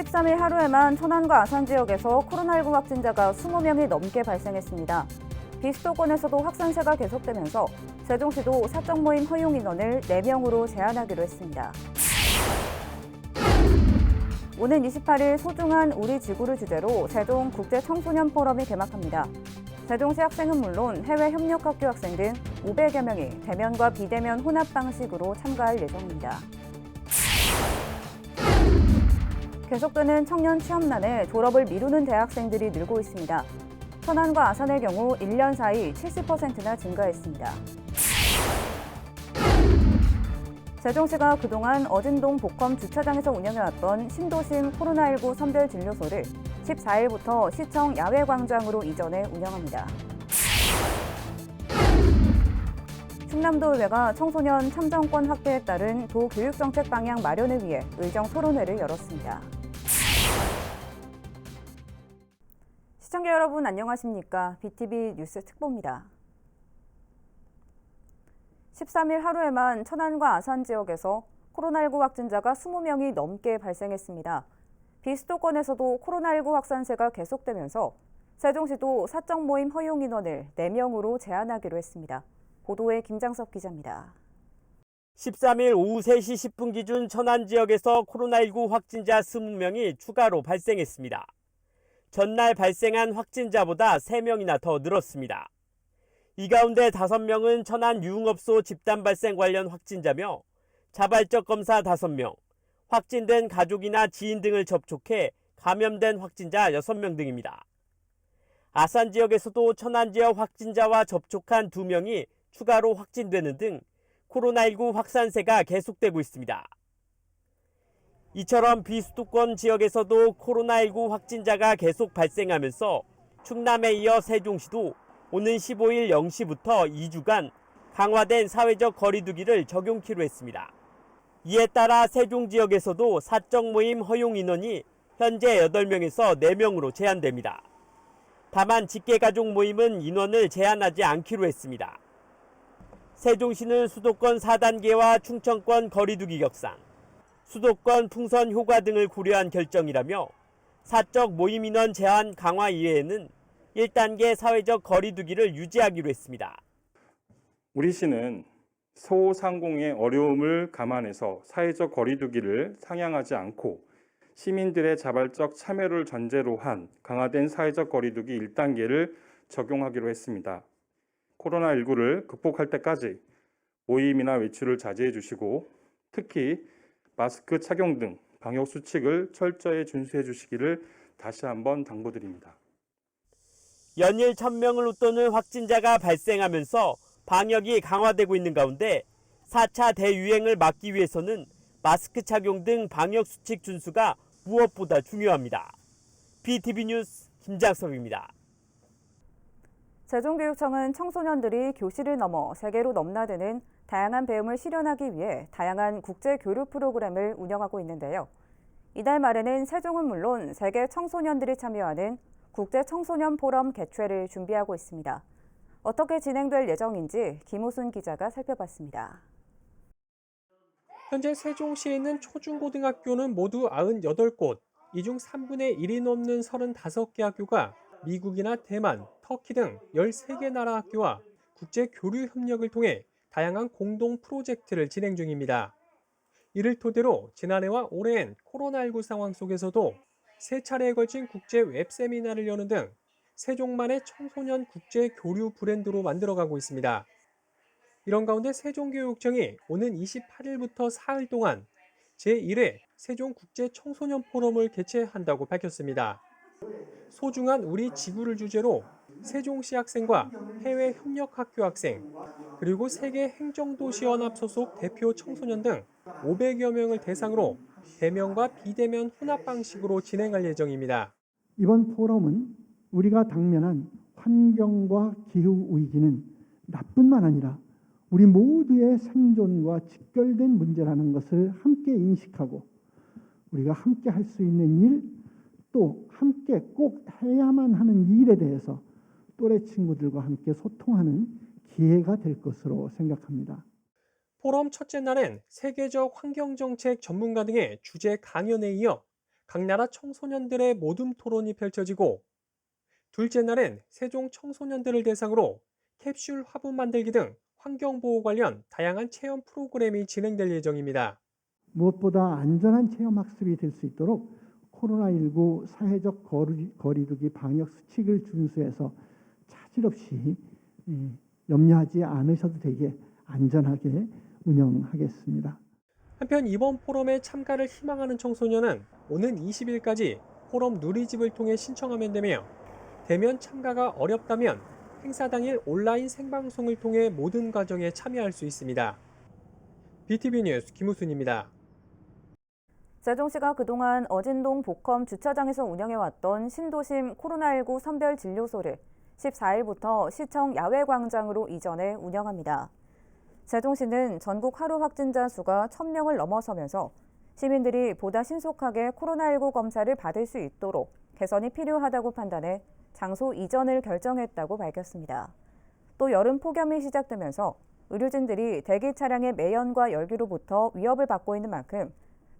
13일 하루에만 천안과 아산 지역에서 코로나19 확진자가 20명이 넘게 발생했습니다. 비수도권에서도 확산세가 계속되면서 세종시도 사적 모임 허용 인원을 4명으로 제한하기로 했습니다. 오는 28일 소중한 우리 지구를 주제로 세종 국제청소년 포럼이 개막합니다. 세종시 학생은 물론 해외 협력학교 학생 등 500여 명이 대면과 비대면 혼합 방식으로 참가할 예정입니다. 계속되는 청년 취업난에 졸업을 미루는 대학생들이 늘고 있습니다. 천안과 아산의 경우 1년 사이 70%나 증가했습니다. 세종시가 그동안 어진동 복컴 주차장에서 운영해왔던 신도심 코로나19 선별 진료소를 14일부터 시청 야외광장으로 이전해 운영합니다. 충남도의회가 청소년 참정권 확대에 따른 도 교육정책 방향 마련을 위해 의정 토론회를 열었습니다. 시청자 여러분 안녕하십니까? BTV 뉴스 특보입니다. 13일 하루에만 천안과 아산 지역에서 코로나19 확진자가 20명이 넘게 발생했습니다. 비수도권에서도 코로나19 확산세가 계속되면서 세종시도 사적 모임 허용 인원을 4명으로 제한하기로 했습니다. 보도에 김장섭 기자입니다. 13일 오후 3시 10분 기준 천안 지역에서 코로나19 확진자 20명이 추가로 발생했습니다. 전날 발생한 확진자보다 3명이나 더 늘었습니다. 이 가운데 5명은 천안 유흥업소 집단 발생 관련 확진자며 자발적 검사 5명, 확진된 가족이나 지인 등을 접촉해 감염된 확진자 6명 등입니다. 아산 지역에서도 천안 지역 확진자와 접촉한 2명이 추가로 확진되는 등 코로나19 확산세가 계속되고 있습니다. 이처럼 비수도권 지역에서도 코로나19 확진자가 계속 발생하면서 충남에 이어 세종시도 오는 15일 0시부터 2주간 강화된 사회적 거리 두기를 적용키로 했습니다. 이에 따라 세종 지역에서도 사적 모임 허용 인원이 현재 8명에서 4명으로 제한됩니다. 다만 직계가족 모임은 인원을 제한하지 않기로 했습니다. 세종시는 수도권 4단계와 충청권 거리 두기 격상, 수도권 풍선 효과 등을 고려한 결정이라며 사적 모임 인원 제한 강화 이외에는 1단계 사회적 거리 두기를 유지하기로 했습니다. 우리 시는 소상공의 어려움을 감안해서 사회적 거리 두기를 상향하지 않고 시민들의 자발적 참여를 전제로 한 강화된 사회적 거리 두기 1단계를 적용하기로 했습니다. 코로나19를 극복할 때까지 모임이나 외출을 자제해 주시고 특히 마스크 착용 등 방역 수칙을 철저히 준수해 주시기를 다시 한번 당부드립니다. 연일 1000명을 웃도는 확진자가 발생하면서 방역이 강화되고 있는 가운데 4차 대유행을 막기 위해서는 마스크 착용 등 방역 수칙 준수가 무엇보다 중요합니다. BTV 뉴스 김장섭입니다. 세종교육청은 청소년들이 교실을 넘어 세계로 넘나드는 다양한 배움을 실현하기 위해 다양한 국제 교류 프로그램을 운영하고 있는데요. 이달 말에는 세종은 물론 세계 청소년들이 참여하는 국제 청소년 포럼 개최를 준비하고 있습니다. 어떻게 진행될 예정인지 김호순 기자가 살펴봤습니다. 현재 세종시에 있는 초중고등학교는 모두 98곳, 이 중 3분의 1이 넘는 35개 학교가 미국이나 대만, 터키 등 13개 나라 학교와 국제 교류 협력을 통해 다양한 공동 프로젝트를 진행 중입니다. 이를 토대로 지난해와 올해엔 코로나19 상황 속에서도 3차례에 걸친 국제 웹세미나를 여는 등 세종만의 청소년 국제 교류 브랜드로 만들어가고 있습니다. 이런 가운데 세종교육청이 오는 28일부터 사흘 동안 제1회 세종국제청소년 포럼을 개최한다고 밝혔습니다. 소중한 우리 지구를 주제로 세종시 학생과 해외 협력학교 학생, 그리고 세계 행정도시연합 소속 대표 청소년 등 500여 명을 대상으로 대면과 비대면 혼합 방식으로 진행할 예정입니다. 이번 포럼은 우리가 당면한 환경과 기후 위기는 나뿐만 아니라 우리 모두의 생존과 직결된 문제라는 것을 함께 인식하고 우리가 함께 할 수 있는 일, 또 함께 꼭 해야만 하는 일에 대해서 또래 친구들과 함께 소통하는 기회가 될 것으로 생각합니다. 포럼 첫째 날엔 세계적 환경정책 전문가 등의 주제 강연에 이어 각 나라 청소년들의 모둠 토론이 펼쳐지고 둘째 날엔 세종 청소년들을 대상으로 캡슐 화분 만들기 등 환경보호 관련 다양한 체험 프로그램이 진행될 예정입니다. 무엇보다 안전한 체험 학습이 될 수 있도록 코로나19 사회적 거리두기 방역 수칙을 준수해서 차질 없이 염려하지 않으셔도 되게 안전하게 운영하겠습니다. 한편 이번 포럼에 참가를 희망하는 청소년은 오는 20일까지 포럼 누리집을 통해 신청하면 되며 대면 참가가 어렵다면 행사 당일 온라인 생방송을 통해 모든 과정에 참여할 수 있습니다. BTV 뉴스 김우순입니다. 세종시가 그동안 어진동 복컴 주차장에서 운영해왔던 신도심 코로나19 선별진료소를 14일부터 시청 야외광장으로 이전해 운영합니다. 세종시는 전국 하루 확진자 수가 1,000명을 넘어서면서 시민들이 보다 신속하게 코로나19 검사를 받을 수 있도록 개선이 필요하다고 판단해 장소 이전을 결정했다고 밝혔습니다. 또 여름 폭염이 시작되면서 의료진들이 대기 차량의 매연과 열기로부터 위협을 받고 있는 만큼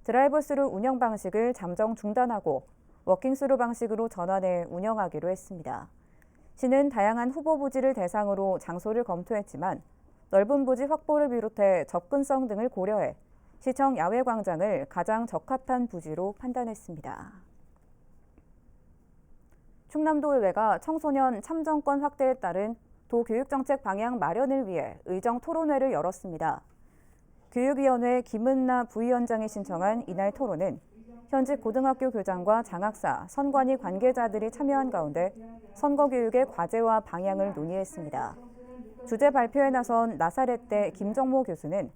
드라이브스루 운영 방식을 잠정 중단하고 워킹스루 방식으로 전환해 운영하기로 했습니다. 시는 다양한 후보 부지를 대상으로 장소를 검토했지만 넓은 부지 확보를 비롯해 접근성 등을 고려해 시청 야외광장을 가장 적합한 부지로 판단했습니다. 충남도 의회가 청소년 참정권 확대에 따른 도 교육정책 방향 마련을 위해 의정 토론회를 열었습니다. 교육위원회 김은나 부위원장이 신청한 이날 토론은 현직 고등학교 교장과 장학사, 선관위 관계자들이 참여한 가운데 선거교육의 과제와 방향을 논의했습니다. 주제 발표에 나선 나사렛대 김정모 교수는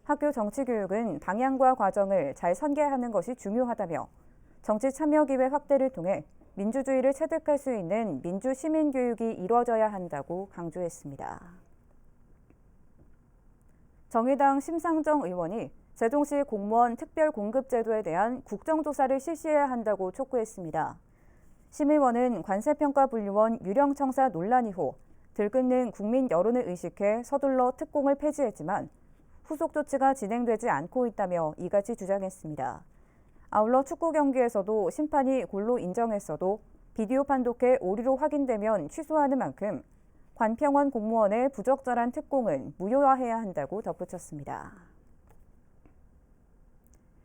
학교 정치교육은 방향과 과정을 잘 설계하는 것이 중요하다며 정치 참여기회 확대를 통해 민주주의를 체득할 수 있는 민주시민교육이 이루어져야 한다고 강조했습니다. 정의당 심상정 의원이 세종시 공무원 특별공급제도에 대한 국정조사를 실시해야 한다고 촉구했습니다. 심 의원은 관세평가분류원 유령청사 논란 이후 들끓는 국민 여론을 의식해 서둘러 특공을 폐지했지만 후속 조치가 진행되지 않고 있다며 이같이 주장했습니다. 아울러 축구 경기에서도 심판이 골로 인정했어도 비디오 판독해 오류로 확인되면 취소하는 만큼 관평원 공무원의 부적절한 특공은 무효화해야 한다고 덧붙였습니다.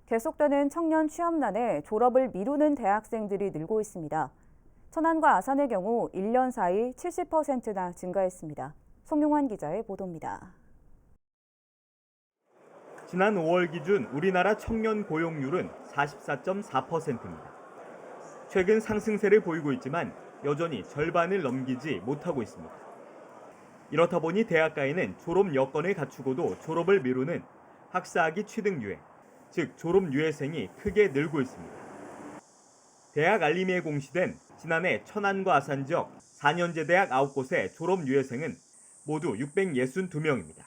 계속되는 청년 취업난에 졸업을 미루는 대학생들이 늘고 있습니다. 천안과 아산의 경우 1년 사이 70%나 증가했습니다. 송용환 기자의 보도입니다. 지난 5월 기준 우리나라 청년 고용률은 44.4%입니다. 최근 상승세를 보이고 있지만 여전히 절반을 넘기지 못하고 있습니다. 이렇다 보니 대학가에는 졸업 여건을 갖추고도 졸업을 미루는 학사학위 취득 유예, 즉 졸업 유예생이 크게 늘고 있습니다. 대학 알림이에 공시된 지난해 천안과 아산 지역 4년제 대학 9곳의 졸업 유예생은 모두 662명입니다.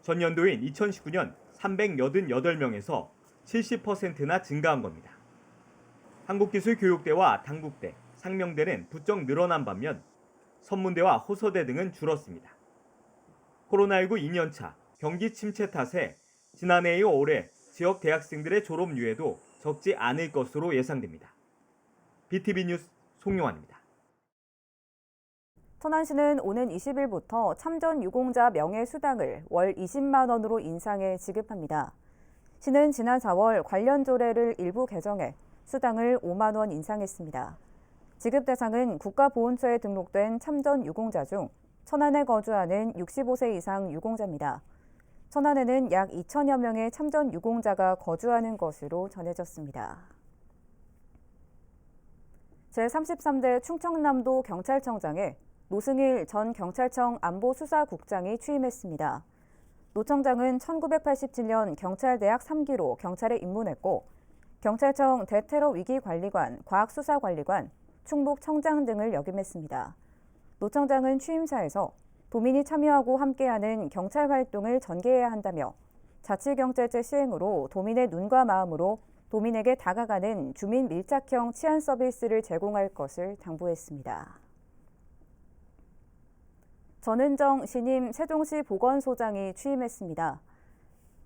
전년도인 2019년 388명에서 70%나 증가한 겁니다. 한국기술교육대와 단국대, 상명대는 부쩍 늘어난 반면 선문대와 호서대 등은 줄었습니다. 코로나19 2년차 경기 침체 탓에 지난해 이후 올해 지역 대학생들의 졸업 유예도 적지 않을 것으로 예상됩니다. BTV 뉴스 송용환입니다. 천안시는 오는 20일부터 참전 유공자 명예수당을 월 20만 원으로 인상해 지급합니다. 시는 지난 4월 관련 조례를 일부 개정해 수당을 5만 원 인상했습니다. 지급 대상은 국가보훈처에 등록된 참전 유공자 중 천안에 거주하는 65세 이상 유공자입니다. 천안에는 약 2천여 명의 참전 유공자가 거주하는 것으로 전해졌습니다. 제33대 충청남도 경찰청장에 노승일 전 경찰청 안보수사국장이 취임했습니다. 노 청장은 1987년 경찰대학 3기로 경찰에 입문했고 경찰청 대테러 위기관리관, 과학수사관리관, 충북청장 등을 역임했습니다. 노 청장은 취임사에서 도민이 참여하고 함께하는 경찰 활동을 전개해야 한다며 자치경찰제 시행으로 도민의 눈과 마음으로 도민에게 다가가는 주민 밀착형 치안 서비스를 제공할 것을 당부했습니다. 전은정 신임 세종시 보건소장이 취임했습니다.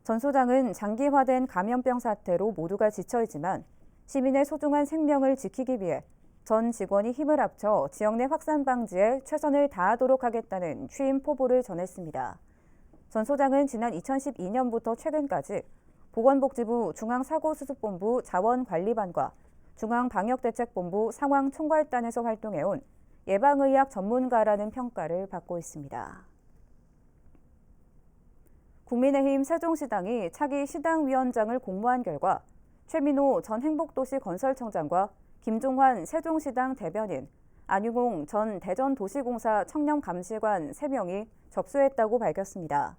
전 소장은 장기화된 감염병 사태로 모두가 지쳐있지만 시민의 소중한 생명을 지키기 위해 전 직원이 힘을 합쳐 지역 내 확산 방지에 최선을 다하도록 하겠다는 취임 포부를 전했습니다. 전 소장은 지난 2012년부터 최근까지 보건복지부 중앙사고수습본부 자원관리반과 중앙방역대책본부 상황총괄단에서 활동해온 예방의학 전문가라는 평가를 받고 있습니다. 국민의힘 세종시당이 차기 시당위원장을 공모한 결과 최민호 전 행복도시건설청장과 김종환 세종시당 대변인, 안유공 전 대전도시공사 청렴감시관 3명이 접수했다고 밝혔습니다.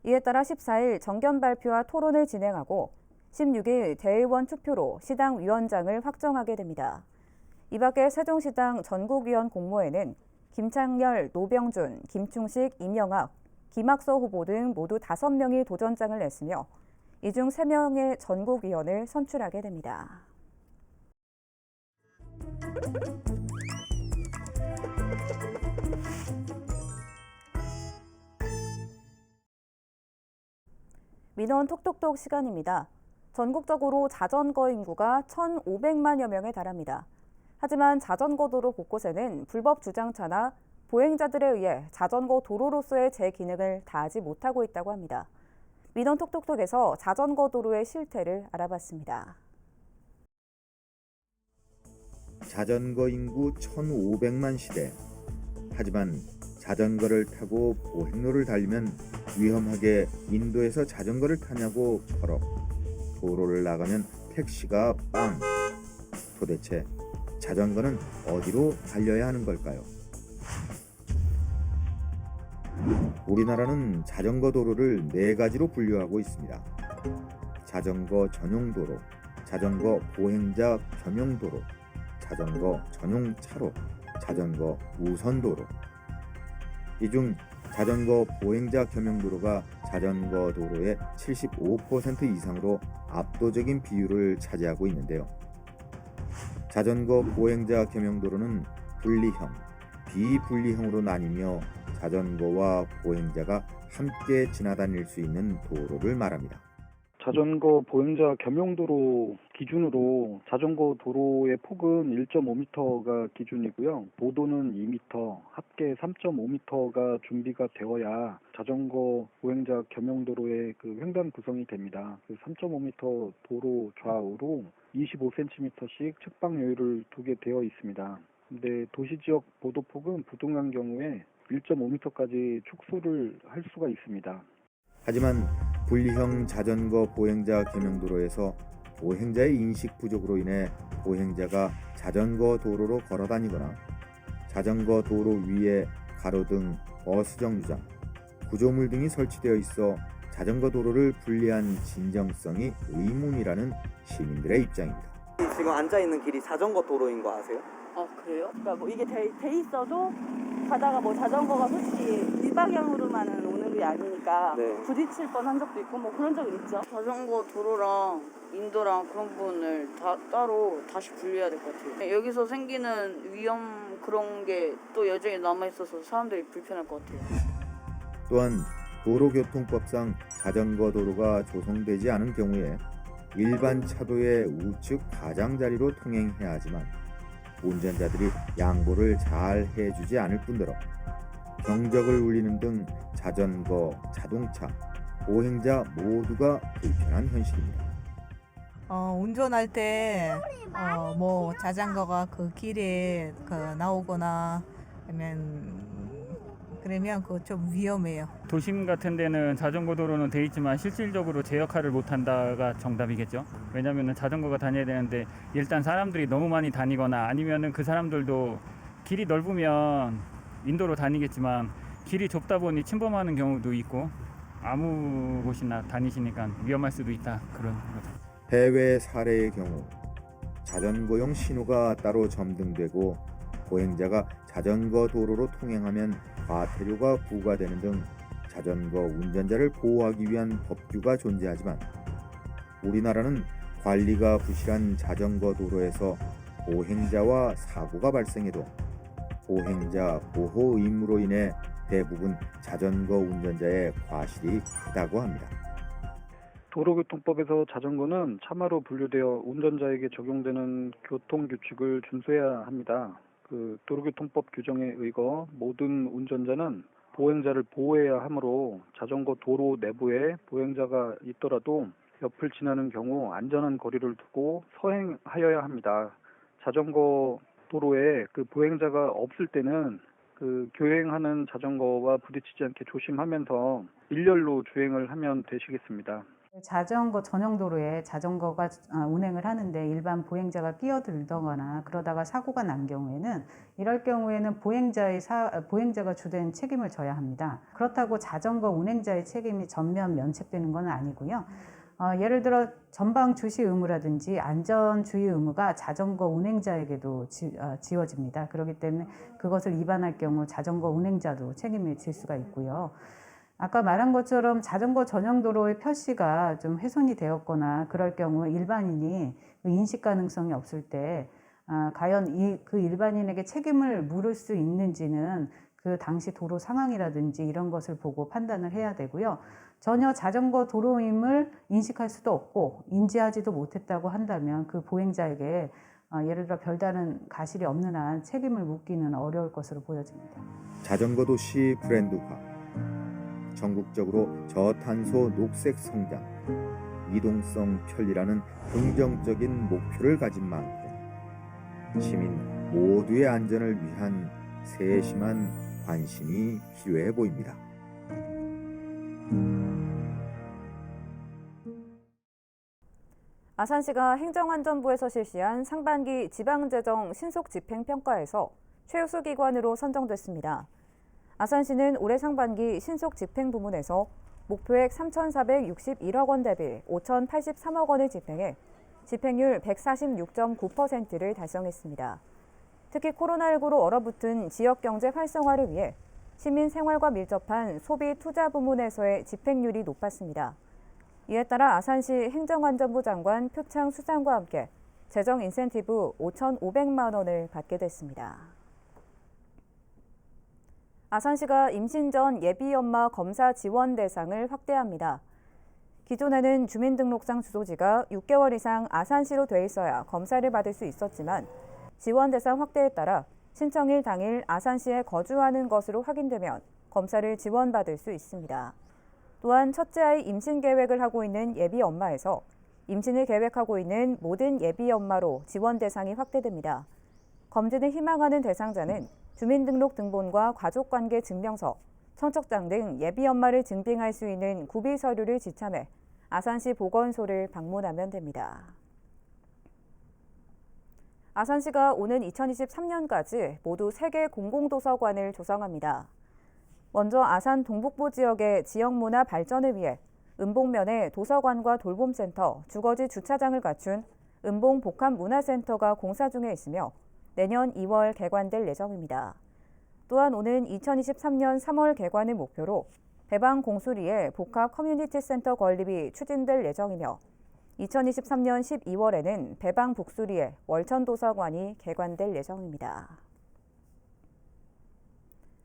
이에 따라 14일 정견 발표와 토론을 진행하고 16일 대의원 투표로 시당 위원장을 확정하게 됩니다. 이 밖에 세종시당 전국위원 공모에는 김창렬, 노병준, 김충식, 임영학, 김학서 후보 등 모두 5명이 도전장을 냈으며 이 중 3명의 전국위원을 선출하게 됩니다. 민원 톡톡톡 시간입니다. 전국적으로 자전거 인구가 1,500만여 명에 달합니다. 하지만 자전거 도로 곳곳에는 불법 주장차나 보행자들에 의해 자전거 도로로서의 제 기능을 다하지 못하고 있다고 합니다. 민원 톡톡톡에서 자전거 도로의 실태를 알아봤습니다. 자전거 인구 1,500만 시대. 하지만 자전거를 타고 보행로를 달리면 위험하게 인도에서 자전거를 타냐고 펄럭. 도로를 나가면 택시가 빵. 도대체 자전거는 어디로 달려야 하는 걸까요? 우리나라는 자전거 도로를 4가지로 분류하고 있습니다. 자전거 전용 도로, 자전거 보행자 겸용 도로, 자전거 전용 차로, 자전거 우선 도로. 이 중 자전거 보행자 겸용 도로가 자전거 도로의 75% 이상으로 압도적인 비율을 차지하고 있는데요. 자전거 보행자 겸용 도로는 분리형, 비분리형으로 나뉘며 자전거와 보행자가 함께 지나다닐 수 있는 도로를 말합니다. 자전거 보행자 겸용도로 기준으로 자전거 도로의 폭은 1.5m가 기준이고요. 보도는 2m, 합계 3.5m가 준비가 되어야 자전거 보행자 겸용도로의 그 횡단 구성이 됩니다. 3.5m 도로 좌우로 25cm씩 측방 여유를 두게 되어 있습니다. 근데 도시지역 보도폭은 부등한 경우에 1.5m까지 축소를 할 수가 있습니다. 하지만 분리형 자전거 보행자 겸용도로에서 보행자의 인식 부족으로 인해 보행자가 자전거 도로로 걸어다니거나 자전거 도로 위에 가로등, 버스 정류장, 구조물 등이 설치되어 있어 자전거 도로를 분리한 진정성이 의문이라는 시민들의 입장입니다. 지금 앉아있는 길이 자전거 도로인 거 아세요? 아 그래요? 그러니까 뭐 이게 돼 있어도 가다가 뭐 자전거가 솔직히 일방향으로만은 오는 게 아니니까 네. 부딪힐 뻔한 적도 있고 뭐 그런 적은 있죠. 자전거 도로랑 인도랑 그런 부분을 따로 다시 분리해야 될 것 같아요. 여기서 생기는 위험 그런 게 또 여전히 남아있어서 사람들이 불편할 것 같아요. 또한 도로교통법상 자전거 도로가 조성되지 않은 경우에 일반 차도의 우측 가장자리로 통행해야 하지만 운전자들이 양보를 잘 해주지 않을 뿐더러 경적을 울리는 등 자전거, 자동차, 보행자 모두가 불편한 현실입니다. 운전할 때 뭐 자전거가 그 길에 나오거나 그러면 그거 좀 위험해요. 도심 같은 데는 자전거 도로는 돼 있지만 실질적으로 제 역할을 못한다가 정답이겠죠. 왜냐하면 자전거가 다녀야 되는데 일단 사람들이 너무 많이 다니거나 아니면은 그 사람들도 길이 넓으면 인도로 다니겠지만 길이 좁다 보니 침범하는 경우도 있고 아무 곳이나 다니시니까 위험할 수도 있다 그런 거죠. 해외 사례의 경우 자전거용 신호가 따로 점등되고 보행자가 자전거 도로로 통행하면 과태료가 부과되는 등 자전거 운전자를 보호하기 위한 법규가 존재하지만 우리나라는 관리가 부실한 자전거 도로에서 보행자와 사고가 발생해도 보행자 보호 의무로 인해 대부분 자전거 운전자의 과실이 크다고 합니다. 도로교통법에서 자전거는 차마로 분류되어 운전자에게 적용되는 교통규칙을 준수해야 합니다. 도로교통법 규정에 의거 모든 운전자는 보행자를 보호해야 하므로 자전거 도로 내부에 보행자가 있더라도 옆을 지나는 경우 안전한 거리를 두고 서행하여야 합니다. 자전거 도로에 보행자가 없을 때는 교행하는 자전거와 부딪히지 않게 조심하면서 일렬로 주행을 하면 되시겠습니다. 자전거 전용 도로에 자전거가 운행을 하는데 일반 보행자가 끼어들거나 그러다가 사고가 난 경우에는 이럴 경우에는 보행자가 주된 책임을 져야 합니다. 그렇다고 자전거 운행자의 책임이 전면 면책되는 건 아니고요. 예를 들어 전방 주시 의무라든지 안전 주의 의무가 자전거 운행자에게도 지워집니다. 그렇기 때문에 그것을 위반할 경우 자전거 운행자도 책임을 질 수가 있고요. 아까 말한 것처럼 자전거 전용 도로의 표시가 좀 훼손이 되었거나 그럴 경우 일반인이 인식 가능성이 없을 때 과연 그 일반인에게 책임을 물을 수 있는지는 그 당시 도로 상황이라든지 이런 것을 보고 판단을 해야 되고요. 전혀 자전거 도로임을 인식할 수도 없고 인지하지도 못했다고 한다면 그 보행자에게 예를 들어 별다른 가실이 없는 한 책임을 묻기는 어려울 것으로 보여집니다. 자전거 도시 브랜드화, 전국적으로 저탄소 녹색 성장, 이동성 편리라는 긍정적인 목표를 가진 만큼 시민 모두의 안전을 위한 세심한 관심이 필요해 보입니다. 아산시가 행정안전부에서 실시한 상반기 지방재정 신속집행평가에서 최우수 기관으로 선정됐습니다. 아산시는 올해 상반기 신속집행 부문에서 목표액 3,461억 원 대비 5,083억 원을 집행해 집행률 146.9%를 달성했습니다. 특히 코로나19로 얼어붙은 지역경제 활성화를 위해 시민 생활과 밀접한 소비 투자 부문에서의 집행률이 높았습니다. 이에 따라 아산시 행정안전부 장관 표창 수상과 함께 재정 인센티브 5,500만 원을 받게 됐습니다. 아산시가 임신 전 예비 엄마 검사 지원 대상을 확대합니다. 기존에는 주민등록상 주소지가 6개월 이상 아산시로 돼 있어야 검사를 받을 수 있었지만 지원 대상 확대에 따라 신청일 당일 아산시에 거주하는 것으로 확인되면 검사를 지원받을 수 있습니다. 또한 첫째 아이 임신 계획을 하고 있는 예비 엄마에서 임신을 계획하고 있는 모든 예비 엄마로 지원 대상이 확대됩니다. 검진을 희망하는 대상자는 주민등록 등본과 가족관계 증명서, 청첩장 등 예비 엄마를 증빙할 수 있는 구비 서류를 지참해 아산시 보건소를 방문하면 됩니다. 아산시가 오는 2023년까지 모두 3개 공공도서관을 조성합니다. 먼저 아산 동북부 지역의 지역문화 발전을 위해 은봉면에 도서관과 돌봄센터, 주거지 주차장을 갖춘 은봉복합문화센터가 공사 중에 있으며 내년 2월 개관될 예정입니다. 또한 오는 2023년 3월 개관을 목표로 배방 공수리에 복합 커뮤니티 센터 건립이 추진될 예정이며 2023년 12월에는 배방 북수리에 월천도서관이 개관될 예정입니다.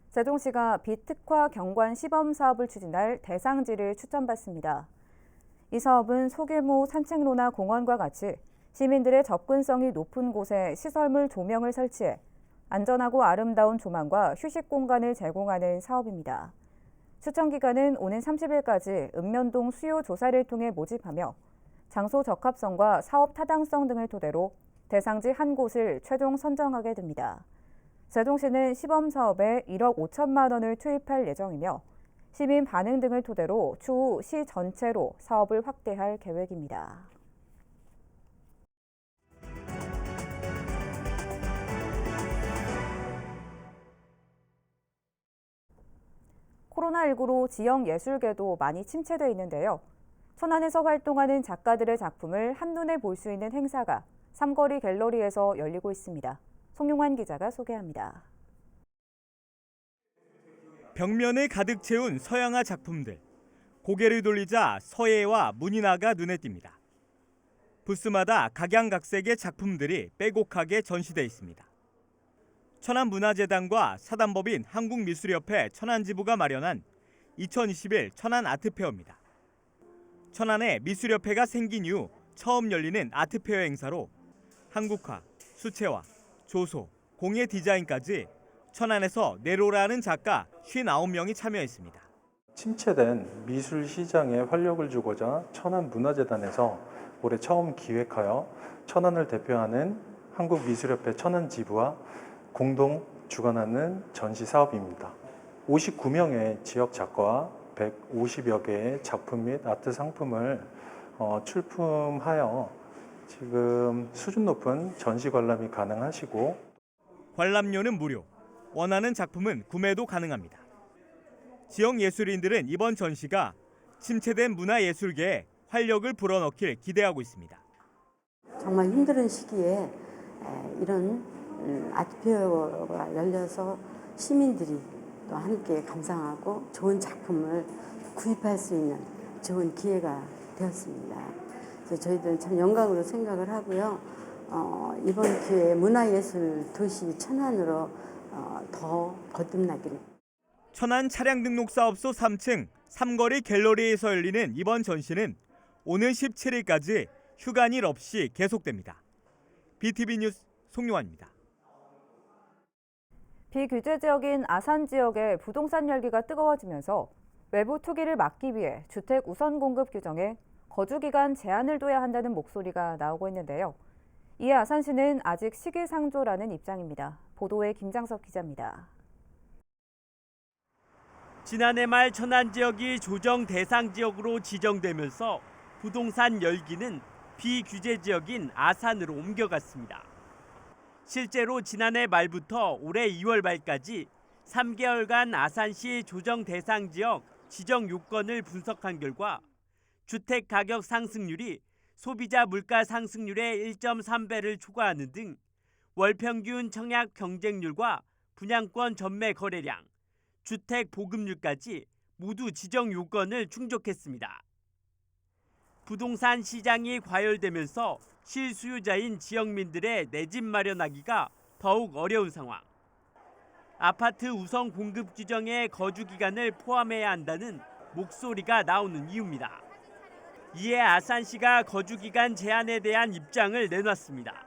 세종시가 비특화 경관 시범 사업을 추진할 대상지를 추천받습니다. 이 사업은 소규모 산책로나 공원과 같이 시민들의 접근성이 높은 곳에 시설물 조명을 설치해 안전하고 아름다운 조망과 휴식 공간을 제공하는 사업입니다. 추천 기간은 오는 30일까지 읍면동 수요 조사를 통해 모집하며 장소 적합성과 사업 타당성 등을 토대로 대상지 한 곳을 최종 선정하게 됩니다. 세종시는 시범 사업에 1억 5천만 원을 투입할 예정이며 시민 반응 등을 토대로 추후 시 전체로 사업을 확대할 계획입니다. 코로나19로 지역 예술계도 많이 침체돼 있는데요. 천안에서 활동하는 작가들의 작품을 한눈에 볼 수 있는 행사가 삼거리 갤러리에서 열리고 있습니다. 송용환 기자가 소개합니다. 벽면을 가득 채운 서양화 작품들. 고개를 돌리자 서예와 문인화가 눈에 띕니다. 부스마다 각양각색의 작품들이 빼곡하게 전시돼 있습니다. 천안문화재단과 사단법인 한국미술협회 천안지부가 마련한 2021 천안 아트페어입니다. 천안에 미술협회가 생긴 이후 처음 열리는 아트페어 행사로 한국화, 수채화, 조소, 공예 디자인까지 천안에서 네로라는 작가 59명이 참여했습니다. 침체된 미술 시장에 활력을 주고자 천안문화재단에서 올해 처음 기획하여 천안을 대표하는 한국미술협회 천안지부와 공동 주관하는 전시 사업입니다. 59명의 지역 작가와 150여 개의 작품 및 아트 상품을 출품하여 지금 수준 높은 전시 관람이 가능하시고 관람료는 무료, 원하는 작품은 구매도 가능합니다. 지역 예술인들은 이번 전시가 침체된 문화예술계에 활력을 불어넣길 기대하고 있습니다. 정말 힘든 시기에 이런 아트페어가 열려서 시민들이 또 함께 감상하고 좋은 작품을 구입할 수 있는 좋은 기회가 되었습니다. 그래서 저희들은 참 영광으로 생각을 하고요. 이번 기회에 문화예술 도시 천안으로 더 거듭나기를. 천안 차량등록사업소 3층 삼거리 갤러리에서 열리는 이번 전시는 오는 17일까지 휴관일 없이 계속됩니다. BTV 뉴스 송용환입니다. 비규제 지역인 아산 지역의 부동산 열기가 뜨거워지면서 외부 투기를 막기 위해 주택 우선 공급 규정에 거주 기간 제한을 둬야 한다는 목소리가 나오고 있는데요. 이에 아산시는 아직 시기상조라는 입장입니다. 보도에 김장석 기자입니다. 지난해 말 천안 지역이 조정 대상 지역으로 지정되면서 부동산 열기는 비규제 지역인 아산으로 옮겨갔습니다. 실제로 지난해 말부터 올해 2월 말까지 3개월간 아산시 조정 대상 지역 지정 요건을 분석한 결과 주택 가격 상승률이 소비자 물가 상승률의 1.3배를 초과하는 등 월 평균 청약 경쟁률과 분양권 전매 거래량, 주택 보급률까지 모두 지정 요건을 충족했습니다. 부동산 시장이 과열되면서 실수요자인 지역민들의 내 집 마련하기가 더욱 어려운 상황. 아파트 우선 공급 규정에 거주 기간을 포함해야 한다는 목소리가 나오는 이유입니다. 이에 아산시가 거주 기간 제한에 대한 입장을 내놨습니다.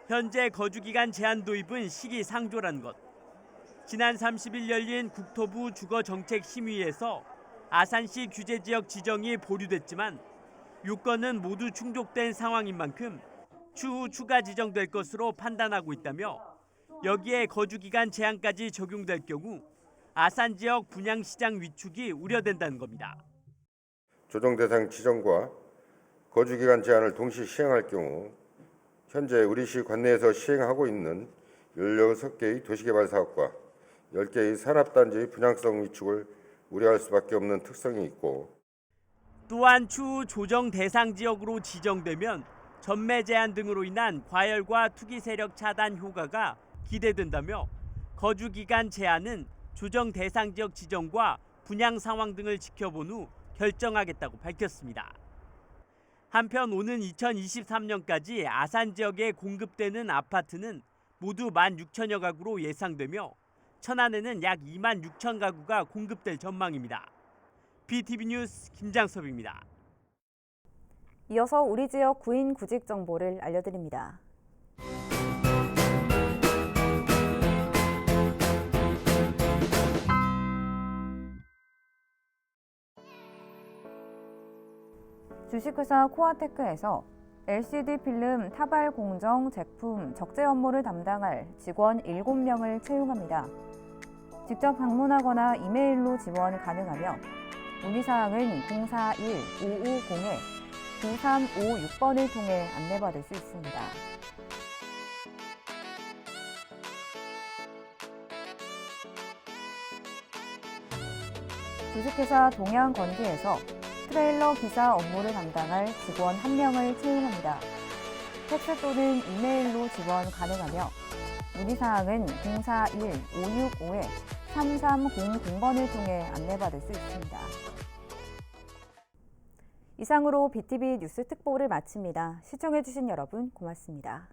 현재 거주 기간 제한 도입은 시기상조라는 것. 지난 30일 열린 국토부 주거정책심의에서 아산시 규제지역 지정이 보류됐지만 요건은 모두 충족된 상황인 만큼 추후 추가 지정될 것으로 판단하고 있다며 여기에 거주기간 제한까지 적용될 경우 아산 지역 분양시장 위축이 우려된다는 겁니다. 조정 대상 지정과 거주기간 제한을 동시 시행할 경우 현재 우리시 관내에서 시행하고 있는 16개의 도시개발 사업과 10개의 산업단지의 분양성 위축을 우려할 수밖에 없는 특성이 있고 또한 추후 조정 대상 지역으로 지정되면 전매 제한 등으로 인한 과열과 투기 세력 차단 효과가 기대된다며 거주 기간 제한은 조정 대상 지역 지정과 분양 상황 등을 지켜본 후 결정하겠다고 밝혔습니다. 한편 오는 2023년까지 아산 지역에 공급되는 아파트는 모두 16,000여 가구로 예상되며 천안에는 약 26,000 가구가 공급될 전망입니다. BTV 뉴스 김장섭입니다. 이어서 우리 지역 구인 구직 정보를 알려드립니다. 주식회사 코아테크에서 LCD 필름 타발 공정 제품 적재 업무를 담당할 직원 7명을 채용합니다. 직접 방문하거나 이메일로 지원 가능하며 문의사항은 041-550-9356번을 통해 안내받을 수 있습니다. 주식회사 동양건기에서 트레일러 기사 업무를 담당할 직원 1명을 채용합니다. 팩스 또는 이메일로 지원 가능하며 문의사항은 041-565-3300번을 통해 안내받을 수 있습니다. 이상으로 BTV 뉴스 특보를 마칩니다. 시청해주신 여러분 고맙습니다.